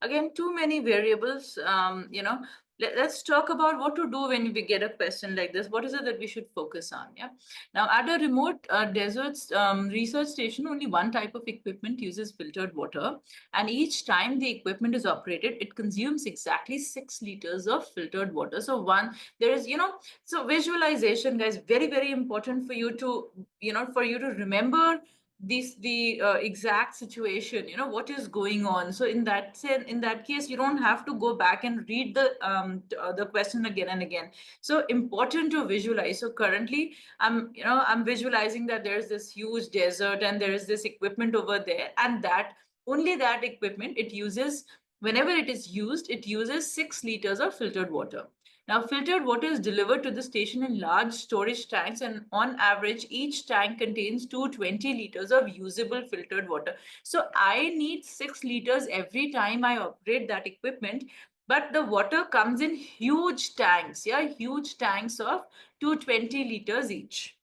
Again, too many variables. Let's talk about what to do when we get a question like this. What is it that we should focus on? Yeah. Now, at a remote deserts research station, only one type of equipment uses filtered water, and each time the equipment is operated, it consumes exactly 6 liters of filtered water. So there is, so visualization, guys, very, very important for you to, for you to remember the exact situation, what is going on. So in that sense, in that case, you don't have to go back and read the question again and again. So important to visualize. So currently I'm visualizing that there's this huge desert and there is this equipment over there, and that only that equipment, it uses, whenever it is used, it uses 6 liters of filtered water. Now, filtered water is delivered to the station in large storage tanks, and on average, each tank contains 220 liters of usable filtered water. So I need 6 liters every time I operate that equipment, but the water comes in huge tanks, yeah, huge tanks of 220 liters each.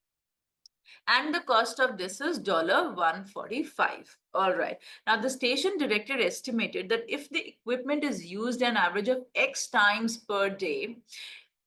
And the cost of this is $145. All right. Now, the station director estimated that if the equipment is used an average of X times per day,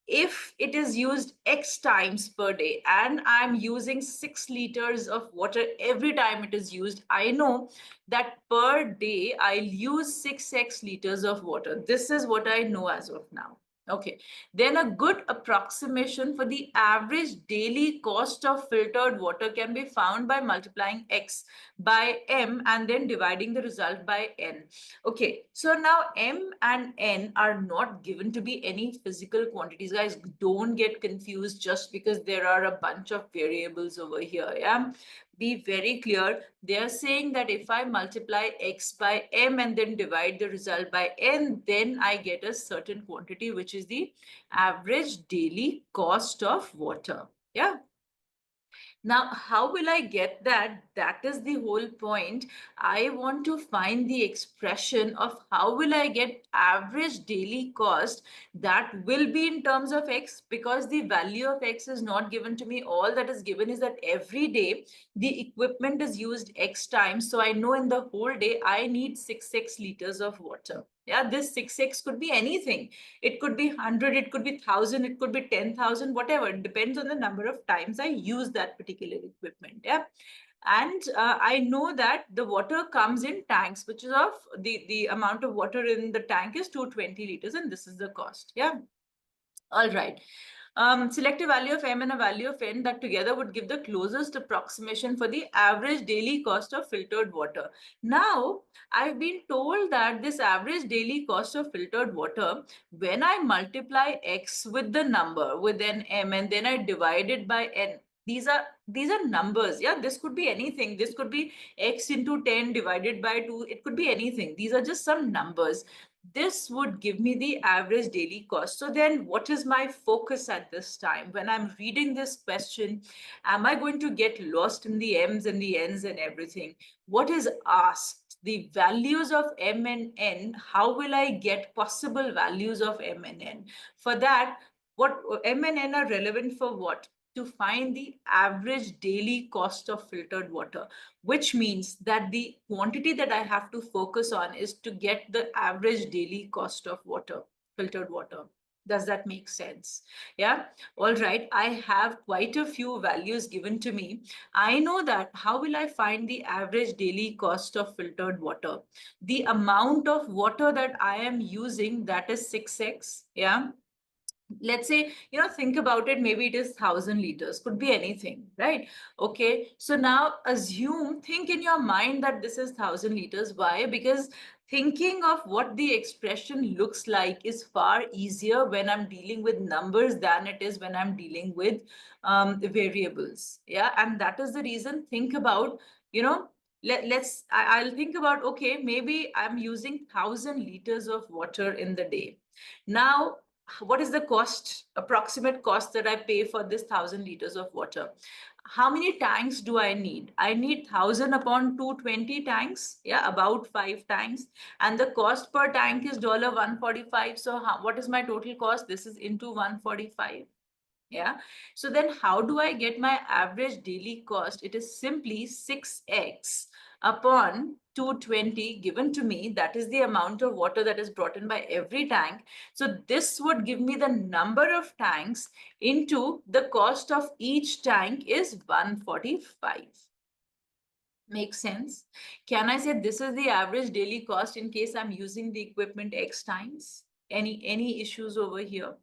if it is used X times per day and I'm using 6 liters of water every time it is used, I know that per day I'll use 6x liters of water. This is what I know as of now. Okay, then a good approximation for the average daily cost of filtered water can be found by multiplying X by M and then dividing the result by N. Okay, so now M and N are not given to be any physical quantities. Guys, don't get confused just because there are a bunch of variables over here. Yeah, be very clear. They are saying that if I multiply X by M and then divide the result by N, then I get a certain quantity, which is the average daily cost of water. Yeah. Now, how will I get that? That is the whole point. I want to find the expression of how will I get average daily cost that will be in terms of X, because the value of X is not given to me. All that is given is that every day the equipment is used X times. So I know in the whole day I need 6x liters of water. Yeah, this 6x could be anything. It could be 100, it could be 1,000, it could be 10,000, whatever. It depends on the number of times I use that particular equipment. Yeah. And I know that the water comes in tanks, which is of the amount of water in the tank is 220 liters, and this is the cost. Yeah. All right. Select a value of M and a value of N that together would give the closest approximation for the average daily cost of filtered water. Now, I've been told that this average daily cost of filtered water, when I multiply X with the number, with an M, and then I divide it by N, these are numbers. Yeah, this could be anything. This could be X into 10 divided by 2. It could be anything. These are just some numbers. This would give me the average daily cost. So then what is my focus at this time? When I'm reading this question, am I going to get lost in the M's and the N's and everything? What is asked? The values of M and N, how will I get possible values of M and N? For that, what M and N are relevant for what? To find the average daily cost of filtered water, which means that the quantity that I have to focus on is to get the average daily cost of water, filtered water. Does that make sense? Yeah. All right. I have quite a few values given to me. I know that. How will I find the average daily cost of filtered water? The amount of water that I am using, that is 6x. Yeah. Let's say, think about it, maybe it is 1,000 liters, could be anything, right? Okay, so now think in your mind that this is 1,000 liters. Why? Because thinking of what the expression looks like is far easier when I'm dealing with numbers than it is when I'm dealing with variables. Yeah, and that is the reason. Think about, I'll think about, okay, maybe I'm using 1,000 liters of water in the day. Now, what is the cost, approximate cost that I pay for this 1,000 liters of water? How many tanks do I need? I need 1,000 upon 220 tanks. Yeah, about 5 tanks. And the cost per tank is $145. So what is my total cost? This is into 145. Yeah. So then how do I get my average daily cost? It is simply 6x upon 220 given to me, that is the amount of water that is brought in by every tank. So this would give me the number of tanks into the cost of each tank is 145. Makes sense? Can I say this is the average daily cost in case I'm using the equipment X times? Any issues over here?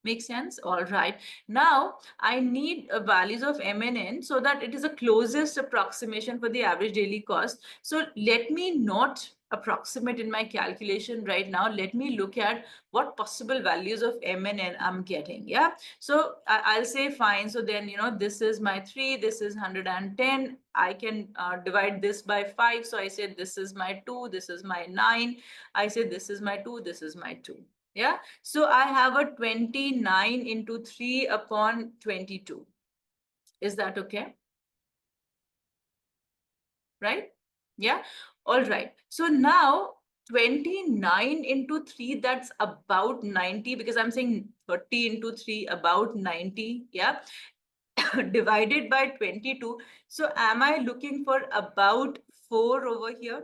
Make sense? All right. Now I need values of M and N so that it is a closest approximation for the average daily cost. So let me not approximate in my calculation right now. Let me look at what possible values of M and N I'm getting. Yeah. So I'll say fine. So then, this is my 3, this is 110. I can divide this by 5. So I said this is my 2, this is my 9. I said this is my 2, this is my 2. Yeah, so I have a 29 into 3 upon 22. Is that okay? Right? Yeah, all right. So now 29 into 3, that's about 90, because I'm saying 30 into 3, about 90. Yeah, divided by 22. So am I looking for about 4 over here?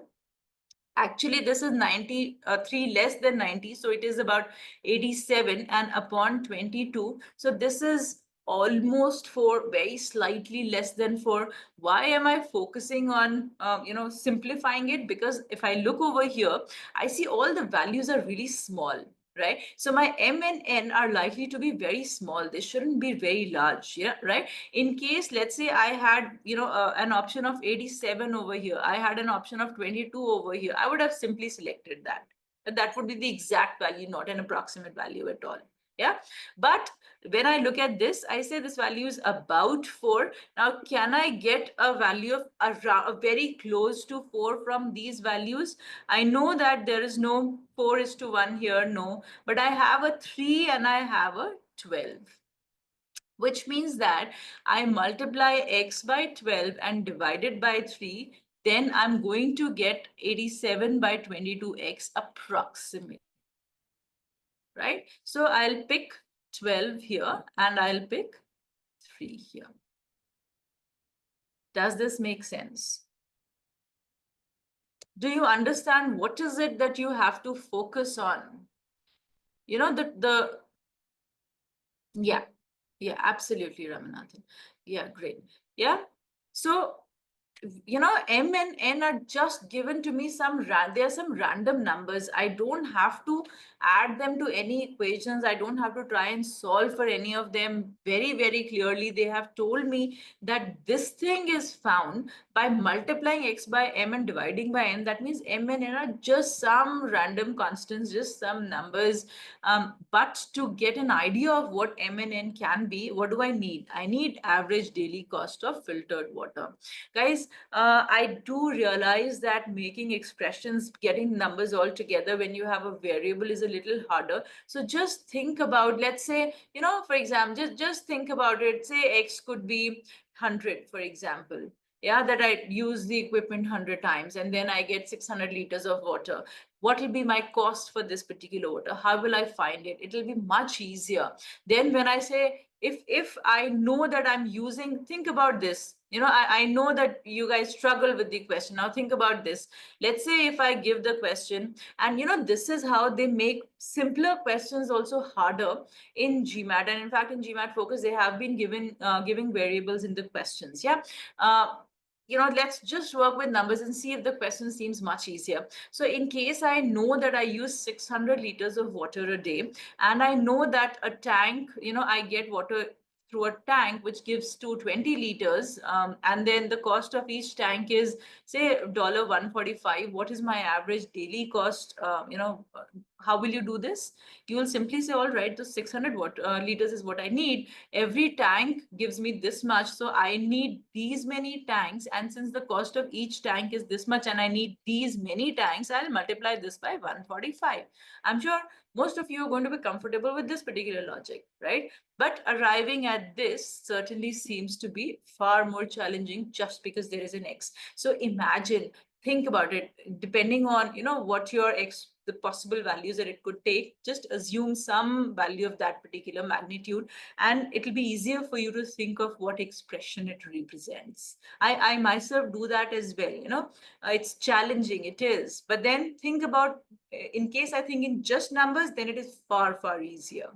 Actually, this is 93 less than 90, so it is about 87 and upon 22. So this is almost 4, very slightly less than 4. Why am I focusing on, simplifying it? Because if I look over here, I see all the values are really small, right? So my M and N are likely to be very small. They shouldn't be very large, yeah, right? In case, let's say I had, an option of 87 over here, I had an option of 22 over here, I would have simply selected that. That would be the exact value, not an approximate value at all. Yeah. But when I look at this, I say this value is about 4. Now, can I get a value of a very close to 4 from these values? I know that there is no 4:1 here, no, but I have a 3 and I have a 12, which means that I multiply x by 12 and divide it by 3, then I'm going to get 87 by 22x approximately, right? So I'll pick 12 here and I'll pick 3 here. Does this make sense? Do you understand what is it that you have to focus on? Yeah, yeah, absolutely, Ramanathan. Yeah, great. Yeah. So M and N are just given to me there are some random numbers. I don't have to add them to any equations. I don't have to try and solve for any of them. Very, very clearly, they have told me that this thing is found by multiplying x by m and dividing by n. That means M and N are just some random constants, just some numbers. But to get an idea of what M and N can be, what do I need? I need average daily cost of filtered water. Guys, I do realize that making expressions, getting numbers all together when you have a variable is a little harder. So just think about, let's say, for example, just think about it. Say X could be 100, for example. Yeah, that I use the equipment 100 times and then I get 600 liters of water. What will be my cost for this particular water? How will I find it? It will be much easier. Then when I say, if I know that I'm using, think about this. I know that you guys struggle with the question. Now think about this. Let's say if I give the question, and this is how they make simpler questions also harder in GMAT. And in fact, in GMAT Focus, they have been giving variables in the questions. Yeah. Let's just work with numbers and see if the question seems much easier. So in case I know that I use 600 liters of water a day, and I know that a tank, I get water through a tank which gives 220 liters, and then the cost of each tank is say $145. What is my average daily cost? How will you do this? You will simply say, all right, the 600 liters is what I need. Every tank gives me this much, so I need these many tanks, and since the cost of each tank is this much and I need these many tanks, I'll multiply this by 145. I'm sure most of you are going to be comfortable with this particular logic, right? But arriving at this certainly seems to be far more challenging just because there is an X. So imagine think about it, depending on what your the possible values that it could take. Just assume some value of that particular magnitude, and it'll be easier for you to think of what expression it represents. I myself do that as well. It's challenging, it is, but then think about, in case I think in just numbers, then it is far, far easier,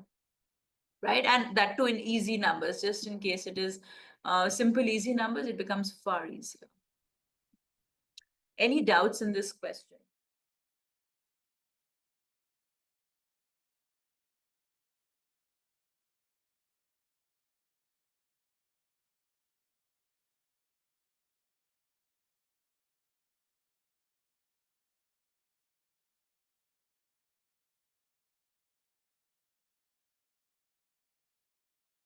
right? And that too in easy numbers. Just in case it is simple easy numbers, it becomes far easier. Any doubts in this question?